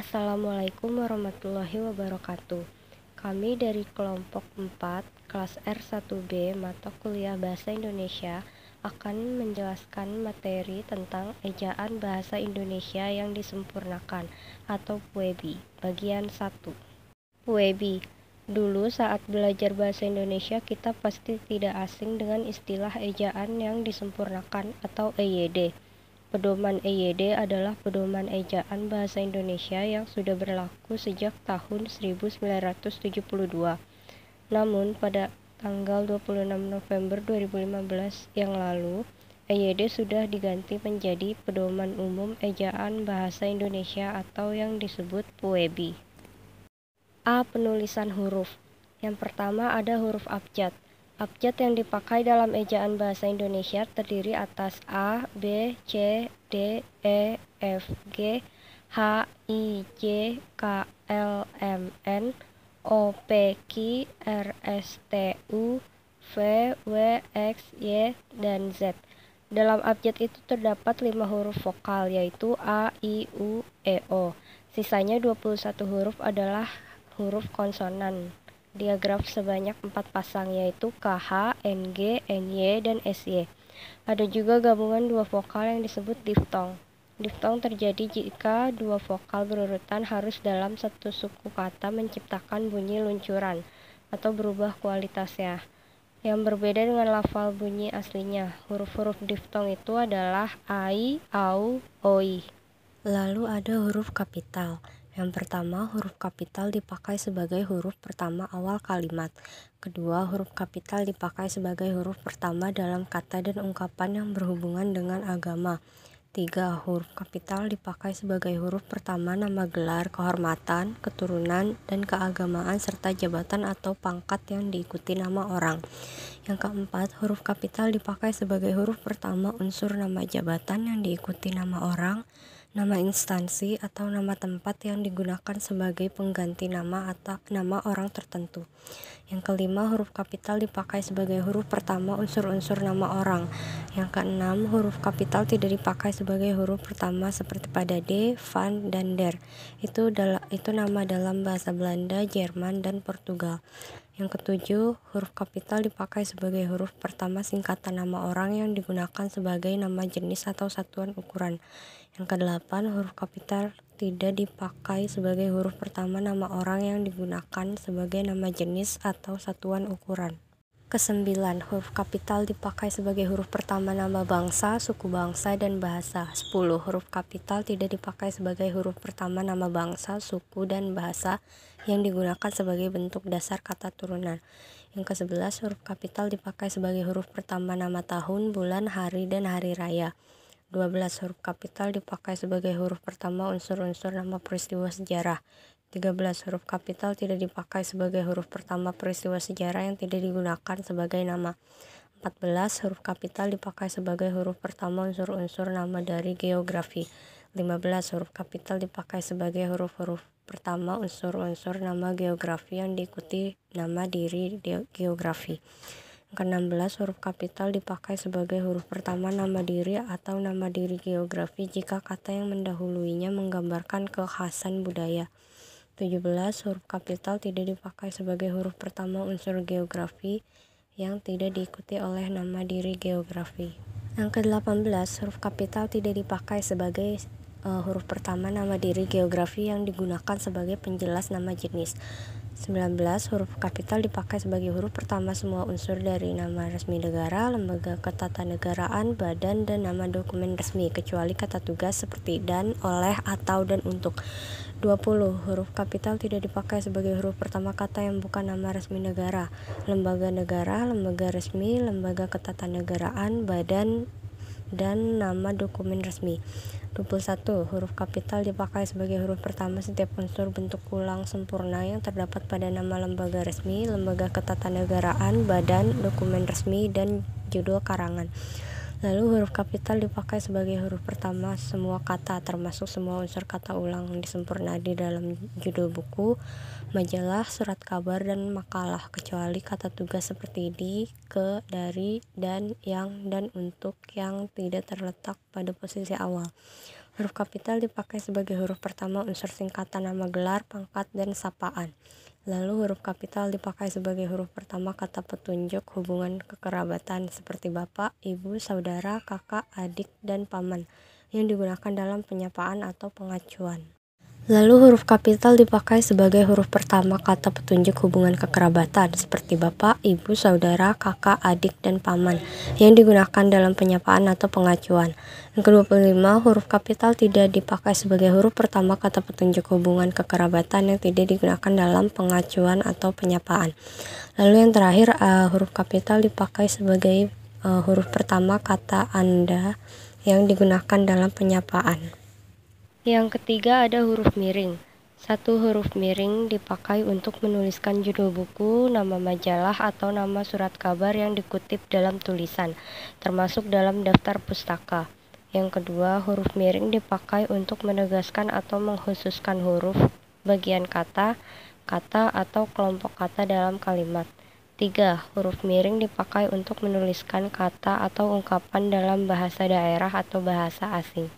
Assalamualaikum warahmatullahi wabarakatuh. Kami dari kelompok 4, kelas R1B, mata kuliah Bahasa Indonesia, akan menjelaskan materi tentang ejaan Bahasa Indonesia yang disempurnakan atau PUEBI, bagian 1. PUEBI. Dulu saat belajar Bahasa Indonesia, kita pasti tidak asing dengan istilah ejaan yang disempurnakan atau EYD. Pedoman EYD adalah pedoman ejaan Bahasa Indonesia yang sudah berlaku sejak tahun 1972. Namun, pada tanggal 26 November 2015 yang lalu, EYD sudah diganti menjadi Pedoman Umum Ejaan Bahasa Indonesia atau yang disebut PUEBI. A. Penulisan huruf. Yang pertama ada huruf abjad. Abjad yang dipakai dalam ejaan Bahasa Indonesia terdiri atas A, B, C, D, E, F, G, H, I, J, K, L, M, N, O, P, Q, R, S, T, U, V, W, X, Y, dan Z. Dalam abjad itu terdapat 5 huruf vokal, yaitu A, I, U, E, O. Sisanya 21 huruf adalah huruf konsonan. Diagram sebanyak 4 pasang, yaitu KH, NG, NY, dan SY. Ada juga gabungan 2 vokal yang disebut diftong. Diftong terjadi jika 2 vokal berurutan harus dalam satu suku kata menciptakan bunyi luncuran atau berubah kualitasnya, yang berbeda dengan lafal bunyi aslinya. Huruf-huruf diftong itu adalah ai, au, oi. Lalu ada huruf kapital. Yang pertama, huruf kapital dipakai sebagai huruf pertama awal kalimat. Kedua, huruf kapital dipakai sebagai huruf pertama dalam kata dan ungkapan yang berhubungan dengan agama. 3. Huruf kapital dipakai sebagai huruf pertama nama gelar, kehormatan, keturunan, dan keagamaan serta jabatan atau pangkat yang diikuti nama orang. Yang keempat, huruf kapital dipakai sebagai huruf pertama unsur nama jabatan yang diikuti nama orang, nama instansi, atau nama tempat yang digunakan sebagai pengganti nama atau nama orang tertentu. Yang kelima, huruf kapital dipakai sebagai huruf pertama unsur-unsur nama orang. Yang keenam, huruf kapital tidak dipakai sebagai huruf pertama seperti pada D, Van, dan Der. Itu nama dalam bahasa Belanda, Jerman, dan Portugal. Yang ketujuh, huruf kapital dipakai sebagai huruf pertama singkatan nama orang yang digunakan sebagai nama jenis atau satuan ukuran. Yang kedelapan, huruf kapital tidak dipakai sebagai huruf pertama nama orang yang digunakan sebagai nama jenis atau satuan ukuran. Kesembilan, huruf kapital dipakai sebagai huruf pertama nama bangsa, suku bangsa, dan bahasa. 10. Huruf kapital tidak dipakai sebagai huruf pertama nama bangsa, suku, dan bahasa yang digunakan sebagai bentuk dasar kata turunan. Yang ke-11, huruf kapital dipakai sebagai huruf pertama nama tahun, bulan, hari, dan hari raya. 12. Huruf kapital dipakai sebagai huruf pertama unsur-unsur nama peristiwa sejarah. 13. Huruf kapital tidak dipakai sebagai huruf pertama peristiwa sejarah yang tidak digunakan sebagai nama. 14. Huruf kapital dipakai sebagai huruf pertama unsur-unsur nama dari geografi. 15. Huruf kapital dipakai sebagai huruf-huruf pertama unsur-unsur nama geografi yang diikuti nama diri geografi. Ke-16, huruf kapital dipakai sebagai huruf pertama nama diri atau nama diri geografi jika kata yang mendahuluinya menggambarkan kekhasan budaya. 17. Huruf kapital tidak dipakai sebagai huruf pertama unsur geografi yang tidak diikuti oleh nama diri geografi. Yang ke-18, huruf kapital tidak dipakai sebagai huruf pertama nama diri geografi yang digunakan sebagai penjelas nama jenis. 19. Huruf kapital dipakai sebagai huruf pertama semua unsur dari nama resmi negara, lembaga ketatanegaraan, badan, dan nama dokumen resmi, kecuali kata tugas seperti dan, oleh, atau, dan untuk. 20. Huruf kapital tidak dipakai sebagai huruf pertama kata yang bukan nama resmi negara, negara, lembaga resmi, lembaga ketatanegaraan, badan, dan nama dokumen resmi. 21. Huruf kapital dipakai sebagai huruf pertama setiap unsur bentuk ulang sempurna yang terdapat pada nama lembaga resmi, lembaga ketatanegaraan, badan, dokumen resmi, dan judul karangan. Lalu huruf kapital dipakai sebagai huruf pertama semua kata, termasuk semua unsur kata ulang disempurna di dalam judul buku, majalah, surat kabar, dan makalah, kecuali kata tugas seperti di, ke, dari, dan, yang, dan untuk yang tidak terletak pada posisi awal. Huruf kapital dipakai sebagai huruf pertama unsur singkatan nama gelar, pangkat, dan sapaan. Lalu huruf kapital dipakai sebagai huruf pertama kata petunjuk hubungan kekerabatan seperti bapak, ibu, saudara, kakak, adik, dan paman yang digunakan dalam penyapaan atau pengacuan. Lalu huruf kapital dipakai sebagai huruf pertama kata petunjuk hubungan kekerabatan seperti bapak, ibu, saudara, kakak, adik, dan paman yang digunakan dalam penyapaan atau pengacuan. Yang ke-25, huruf kapital tidak dipakai sebagai huruf pertama kata petunjuk hubungan kekerabatan yang tidak digunakan dalam pengacuan atau penyapaan. Lalu yang terakhir, huruf kapital dipakai sebagai huruf pertama kata Anda yang digunakan dalam penyapaan. Yang ketiga ada huruf miring. Satu huruf miring dipakai untuk menuliskan judul buku, nama majalah, atau nama surat kabar yang dikutip dalam tulisan, termasuk dalam daftar pustaka. Yang kedua, huruf miring dipakai untuk menegaskan atau mengkhususkan huruf, bagian kata, atau kelompok kata dalam kalimat. 3. Huruf miring dipakai untuk menuliskan kata atau ungkapan dalam bahasa daerah atau bahasa asing.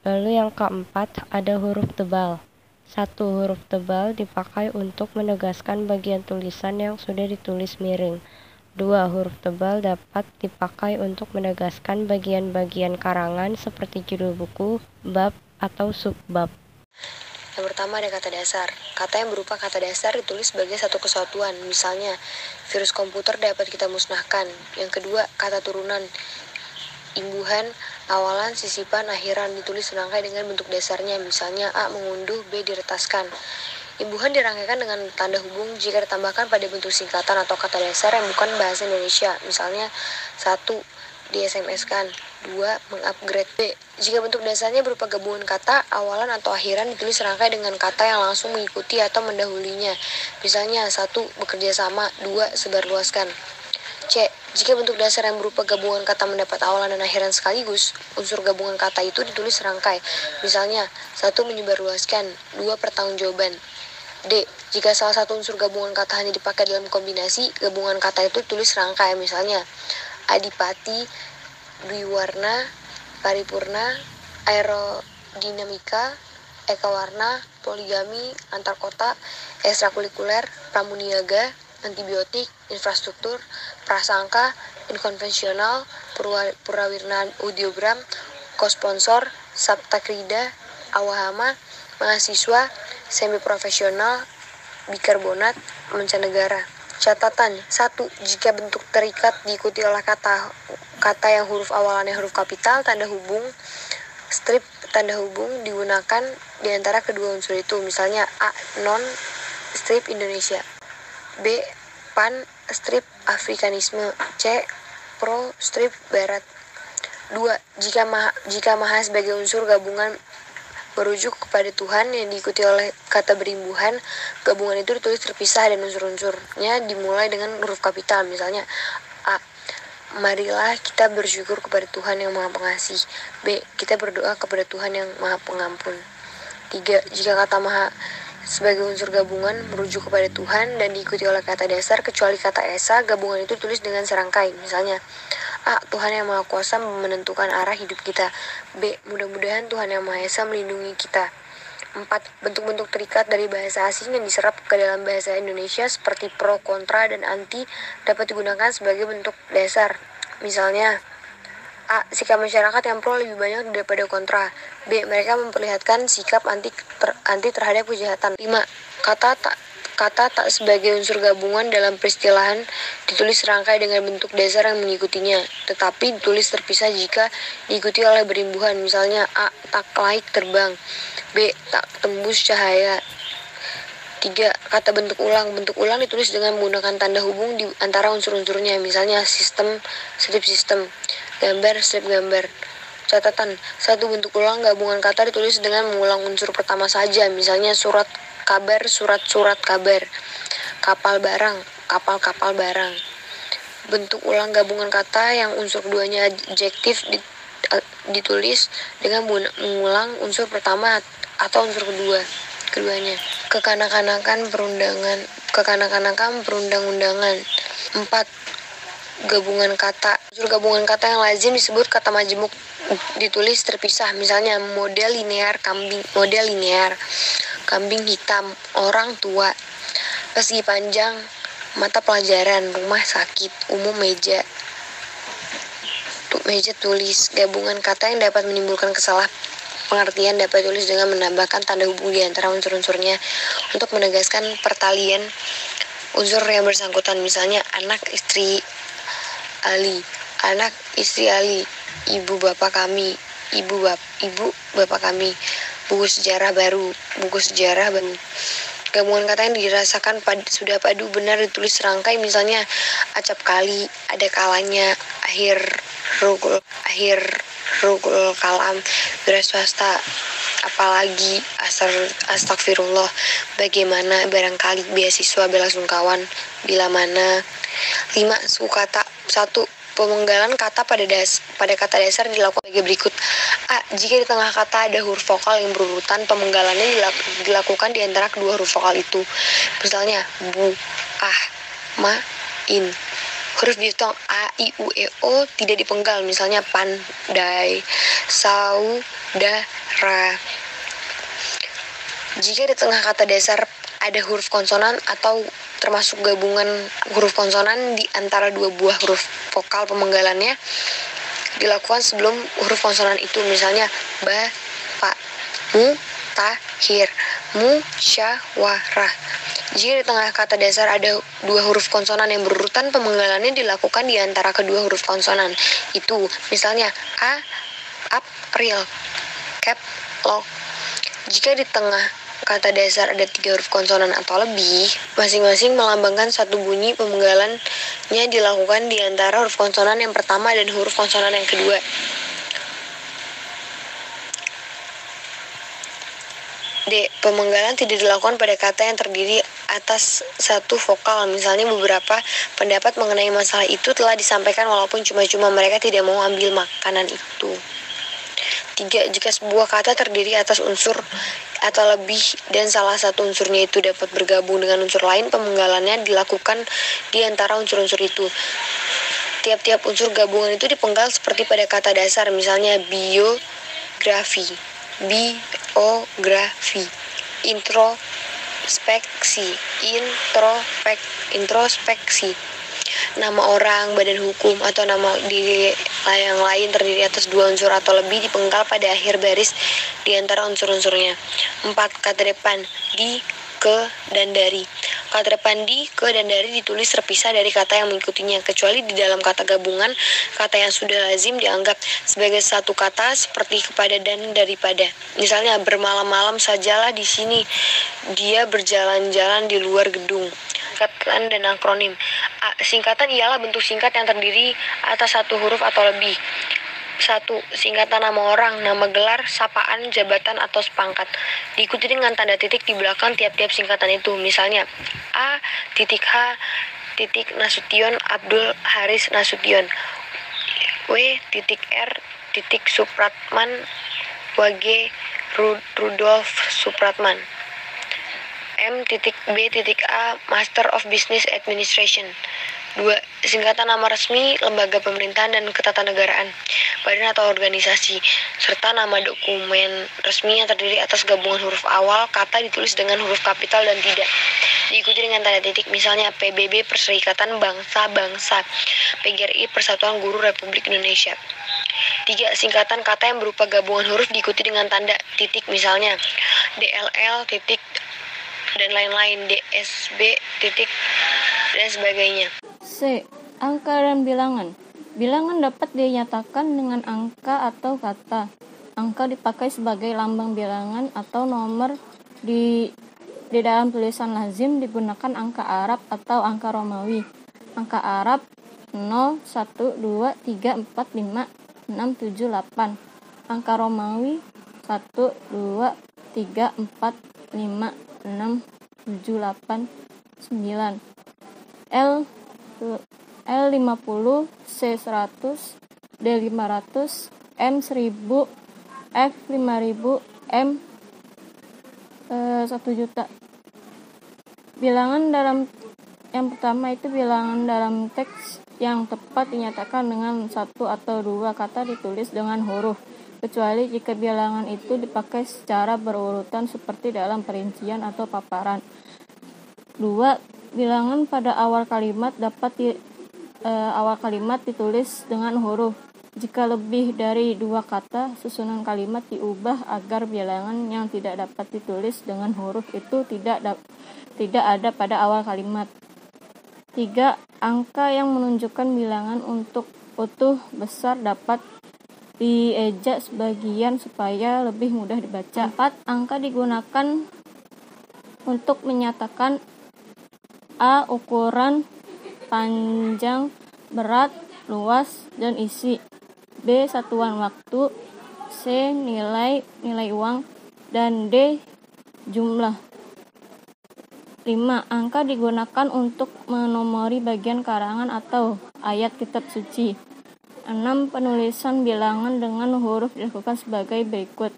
Lalu yang keempat, ada huruf tebal. Satu huruf tebal dipakai untuk menegaskan bagian tulisan yang sudah ditulis miring. 2. Huruf tebal dapat dipakai untuk menegaskan bagian-bagian karangan seperti judul buku, bab, atau subbab. Yang pertama ada kata dasar. Kata yang berupa kata dasar ditulis sebagai satu kesatuan. Misalnya, virus komputer dapat kita musnahkan. Yang kedua, kata turunan. Imbuhan, awalan, sisipan, akhiran ditulis serangkai dengan bentuk dasarnya. Misalnya A mengunduh, B diretaskan. Imbuhan dirangkaikan dengan tanda hubung jika ditambahkan pada bentuk singkatan atau kata dasar yang bukan bahasa Indonesia. Misalnya 1. Di SMS-kan. 2. Mengupgrade. B. Jika bentuk dasarnya berupa gabungan kata, awalan atau akhiran ditulis serangkai dengan kata yang langsung mengikuti atau mendahulinya. Misalnya 1. Bekerja sama. 2. Sebarluaskan. C. Jika bentuk dasar yang berupa gabungan kata mendapat awalan dan akhiran sekaligus, unsur gabungan kata itu ditulis serangkai. Misalnya, 1. Menyebarluaskan, 2. Pertanggungjawaban. D. Jika salah satu unsur gabungan kata hanya dipakai dalam kombinasi, gabungan kata itu ditulis serangkai. Misalnya, adipati, dwiwarna, paripurna, aerodinamika, ekawarna, poligami, antar kota, ekstrakurikuler, pramuniaga, antibiotik, infrastruktur, prasangka, inkonvensional, Purwirna audiogram, kosponsor, sabtakrida, awahama, mahasiswa, semi-profesional, bikarbonat, mancanegara. Catatan 1. Jika bentuk terikat diikuti oleh kata yang huruf awalannya huruf kapital, tanda hubung, strip tanda hubung digunakan di antara kedua unsur itu. Misalnya A. Non, strip Indonesia. B. Pan, strip Afrikanisme. C. Pro, strip Barat. 2. Jika maha sebagai unsur gabungan merujuk kepada Tuhan yang diikuti oleh kata berimbuhan, gabungan itu ditulis terpisah dan unsur-unsurnya dimulai dengan huruf kapital. Misalnya A. Marilah kita bersyukur kepada Tuhan yang Maha Pengasih. B. Kita berdoa kepada Tuhan yang Maha Pengampun. 3. Jika kata maha sebagai unsur gabungan merujuk kepada Tuhan dan diikuti oleh kata dasar kecuali kata esa, gabungan itu tulis dengan serangkai. Misalnya A. Tuhan yang Maha Kuasa menentukan arah hidup kita. B. Mudah-mudahan Tuhan yang Maha Esa melindungi kita. 4. Bentuk-bentuk terikat dari bahasa asing yang diserap ke dalam bahasa Indonesia seperti pro, kontra, dan anti dapat digunakan sebagai bentuk dasar. Misalnya A. Sikap masyarakat yang pro lebih banyak daripada kontra. B. Mereka memperlihatkan sikap anti terhadap kejahatan. 5. Kata tak sebagai unsur gabungan dalam peristilahan ditulis serangkai dengan bentuk dasar yang mengikutinya, tetapi ditulis terpisah jika diikuti oleh berimbuhan. Misalnya A. Tak laik terbang. B. Tak tembus cahaya. 3. Kata bentuk ulang. Bentuk ulang ditulis dengan menggunakan tanda hubung di antara unsur-unsurnya. Misalnya sistem, strip sistem. Gambar, strip gambar. Catatan, 1. Bentuk ulang gabungan kata ditulis dengan mengulang unsur pertama saja. Misalnya surat kabar, surat kabar. Kapal barang, kapal barang. Bentuk ulang gabungan kata yang unsur keduanya adjektif ditulis dengan mengulang unsur pertama atau unsur keduanya. Kekanak-kanakan perundang-undangan. 4. Gabungan kata. Unsur gabungan kata yang lazim disebut kata majemuk ditulis terpisah, misalnya model linear kambing hitam, orang tua, persegi panjang, mata pelajaran, rumah sakit, umum, meja tulis. Gabungan kata yang dapat menimbulkan kesalah pengertian dapat tulis dengan menambahkan tanda hubung di antara unsur-unsurnya untuk menegaskan pertalian unsur yang bersangkutan, misalnya anak istri Ali, ibu bapak kami, ibu bapak kami, buku sejarah baru. Gabungan kata yang dirasakan sudah padu benar ditulis serangkai, misalnya acap kali, ada kalanya, akhir rukul kalam, wira swasta, apalagi, astagfirullah, bagaimana, barangkali, beasiswa, bela sungkawan, bila mana. 5. Suku kata. 1. Pemenggalan kata pada kata dasar dilakukan sebagai berikut. A. Jika di tengah kata ada huruf vokal yang berurutan, pemenggalannya dilakukan di antara kedua huruf vokal itu. Misalnya, bu, ah, ma, in. Huruf diftong a, i, u, e, o tidak dipenggal, misalnya pandai, saudara. Jika di tengah kata dasar ada huruf konsonan atau termasuk gabungan huruf konsonan di antara dua buah huruf vokal, pemenggalannya dilakukan sebelum huruf konsonan itu, misalnya bapak, mutakhir, musyawarah. Jika di tengah kata dasar ada dua huruf konsonan yang berurutan, pemenggalannya dilakukan di antara kedua huruf konsonan itu, misalnya April, cap, lock. Jika di tengah kata dasar ada 3 huruf konsonan atau lebih, masing-masing melambangkan satu bunyi, pemenggalannya dilakukan di antara huruf konsonan yang pertama dan huruf konsonan yang kedua. D. Pemenggalan tidak dilakukan pada kata yang terdiri atas satu vokal, misalnya beberapa pendapat mengenai masalah itu telah disampaikan walaupun cuma-cuma mereka tidak mau ambil makanan itu. 3. Jika sebuah kata terdiri atas unsur atau lebih dan salah satu unsurnya itu dapat bergabung dengan unsur lain, pemenggalannya dilakukan di antara unsur-unsur itu. Tiap-tiap unsur gabungan itu dipenggal seperti pada kata dasar, misalnya biografi, introspeksi, nama orang, badan hukum, atau nama diri yang lain terdiri atas 2 unsur atau lebih dipenggal pada akhir baris di antara unsur-unsurnya. 4. Kata depan di, ke, dan dari. Kata depan di, ke, dan dari ditulis terpisah dari kata yang mengikutinya, kecuali di dalam kata gabungan, kata yang sudah lazim dianggap sebagai satu kata seperti kepada dan daripada. Misalnya, bermalam-malam sajalah di sini, dia berjalan-jalan di luar gedung. Singkatan dan akronim. A. Singkatan ialah bentuk singkat yang terdiri atas satu huruf atau lebih. 1. Singkatan nama orang, nama gelar, sapaan, jabatan, atau sepangkat. Diikuti dengan tanda titik di belakang tiap-tiap singkatan itu. Misalnya, A. H. Nasution, Abdul Haris Nasution. W. R. Supratman, WG Rudolf Supratman. M. B. A. Master of Business Administration. 2. Singkatan nama resmi, lembaga pemerintahan dan ketatanegaraan, badan atau organisasi, serta nama dokumen resmi yang terdiri atas gabungan huruf awal kata ditulis dengan huruf kapital dan tidak diikuti dengan tanda titik, misalnya PBB Perserikatan Bangsa-Bangsa, PGRI Persatuan Guru Republik Indonesia. 3. Singkatan kata yang berupa gabungan huruf diikuti dengan tanda titik, misalnya DLL titik dan lain-lain, DSB titik dan sebagainya. C. Angka dan bilangan. Bilangan dapat dinyatakan dengan angka atau kata. Angka dipakai sebagai lambang bilangan atau nomor. Di dalam tulisan lazim digunakan angka Arab atau angka Romawi. Angka Arab 0, 1, 2, 3, 4, 5, 6, 7, 8. Angka Romawi 1, 2, 3, 4, 5, 6, 7, 8, 9. L50, C100, D500, M1000, F5000, M 1 juta. Bilangan dalam yang pertama itu bilangan dalam teks yang tepat dinyatakan dengan satu atau dua kata ditulis dengan huruf, kecuali jika bilangan itu dipakai secara berurutan seperti dalam perincian atau paparan. 2. Bilangan pada awal kalimat awal kalimat ditulis dengan huruf. Jika lebih dari dua kata, susunan kalimat diubah agar bilangan yang tidak dapat ditulis dengan huruf itu tidak ada pada awal kalimat. 3. Angka yang menunjukkan bilangan untuk utuh besar dapat diejak sebagian supaya lebih mudah dibaca. 4. Angka digunakan untuk menyatakan A. Ukuran, panjang, berat, luas, dan isi. B. Satuan waktu. C. Nilai uang. Dan D. Jumlah. 5. Angka digunakan untuk menomori bagian karangan atau ayat kitab suci. 6. Penulisan bilangan dengan huruf dilakukan sebagai berikut.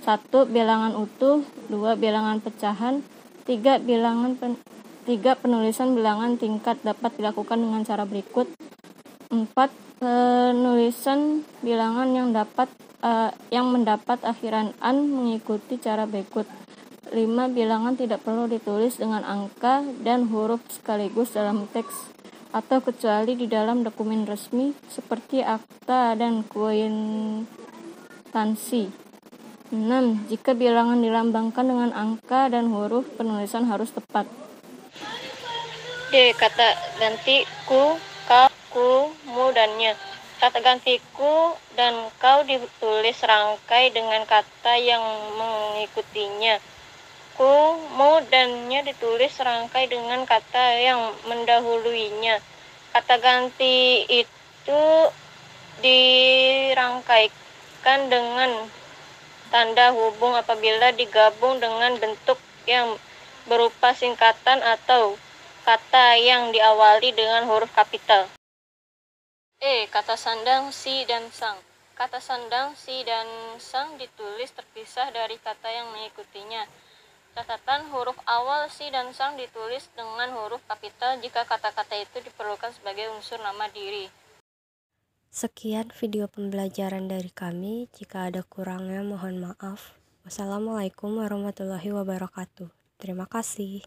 1. Bilangan utuh. 2. Bilangan pecahan. 3. Penulisan bilangan tingkat dapat dilakukan dengan cara berikut. 4. Penulisan bilangan yang mendapat akhiran an mengikuti cara berikut. 5. Bilangan tidak perlu ditulis dengan angka dan huruf sekaligus dalam teks atau kecuali di dalam dokumen resmi seperti akta dan kuitansi. 6. Jika bilangan dilambangkan dengan angka dan huruf, penulisan harus tepat. D. Kata ganti ku, kau, ku, mu, dan nya. Kata ganti ku dan kau ditulis rangkai dengan kata yang mengikutinya. Ku, mu, dan nya ditulis rangkai dengan kata yang mendahuluinya. Kata ganti itu dirangkaikan dengan tanda hubung apabila digabung dengan bentuk yang berupa singkatan atau kata yang diawali dengan huruf kapital. E. Kata sandang si dan sang. Kata sandang si dan sang ditulis terpisah dari kata yang mengikutinya. Catatan: huruf awal si dan sang ditulis dengan huruf kapital jika kata-kata itu diperlukan sebagai unsur nama diri. Sekian video pembelajaran dari kami. Jika ada kurangnya mohon maaf. Wassalamualaikum warahmatullahi wabarakatuh. Terima kasih.